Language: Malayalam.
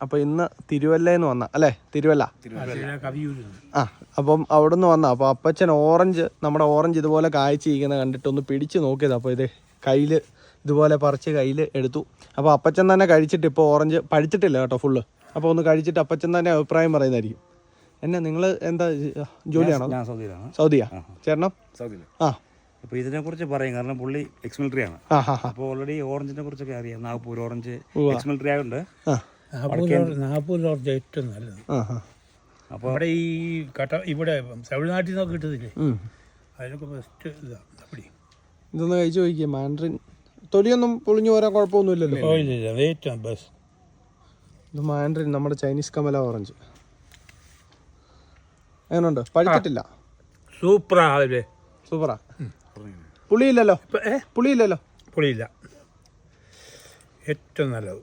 അപ്പോൾ ഇന്ന് തിരുവല്ലയിൽ നിന്ന് വന്ന അല്ലേ? തിരുവല്ല. ആ, അപ്പം അവിടെ നിന്ന് വന്ന. അപ്പോൾ അപ്പച്ചൻ ഓറഞ്ച്, നമ്മുടെ ഓറഞ്ച് ഇതുപോലെ കായ്ച്ചിരിക്കുന്നത് കണ്ടിട്ടൊന്ന് പിടിച്ച് നോക്കിയത്. അപ്പോൾ ഇത് കയ്യിൽ ഇതുപോലെ പറിച്ച് കയ്യിൽ എടുത്തു. അപ്പോൾ അപ്പച്ചൻ തന്നെ കഴിച്ചിട്ട്, ഇപ്പോൾ ഓറഞ്ച് പഴുത്തിട്ടില്ല കേട്ടോ ഫുള്ള്. അപ്പോൾ ഒന്ന് കഴിച്ചിട്ട് അപ്പച്ചൻ തന്നെ അഭിപ്രായം പറയുന്നതായിരിക്കും. എന്നെ നിങ്ങൾ എന്താ ജോലിയാണോ? സൗദിയാ? ചേട്ടനോ? ആ. അപ്പോൾ ഇതിനെക്കുറിച്ച് പറയും, കാരണം പുള്ളി എക്സ് മിലിറ്ററി ആണ്. അപ്പോൾ ഓൾറെഡി ഓറഞ്ചിനെ കുറിച്ചൊക്കെ അറിയാം. നാഗ്പൂർ ഓറഞ്ച് എക്സ് മിലിറ്ററി ആയതുകൊണ്ട് നാഗ്പൂർ ഓറഞ്ച് ഏറ്റവും നല്ലത്. അപ്പോൾ ഇവിടെ ഈ ഇവിടെ തമിഴ്നാട്ടിൽ നിന്നൊക്കെ കിട്ടുന്നില്ലേ, അതിനൊക്കെ ബെസ്റ്റ് ഇതാണ്. അപ്പടി ഇതൊന്ന് കഴിച്ചു നോക്കിയേ. മാൻഡറിൻ തൊലിയൊന്നും പൊളിഞ്ഞു പോരാൻ കുഴപ്പമൊന്നുമില്ലല്ലോ. ഏറ്റവും ബെസ്റ്റ് ഇത് മാൻഡറിൻ, നമ്മുടെ ചൈനീസ് കമല ഓറഞ്ച്. എങ്ങനെയുണ്ട്? പഴുത്തിട്ടില്ല. സൂപ്പറാ. സൂപ്പറാ. പുളിയില്ലല്ലോ? പുളിയില്ലല്ലോ? പുളിയില്ല. ഏറ്റവും നല്ലത്.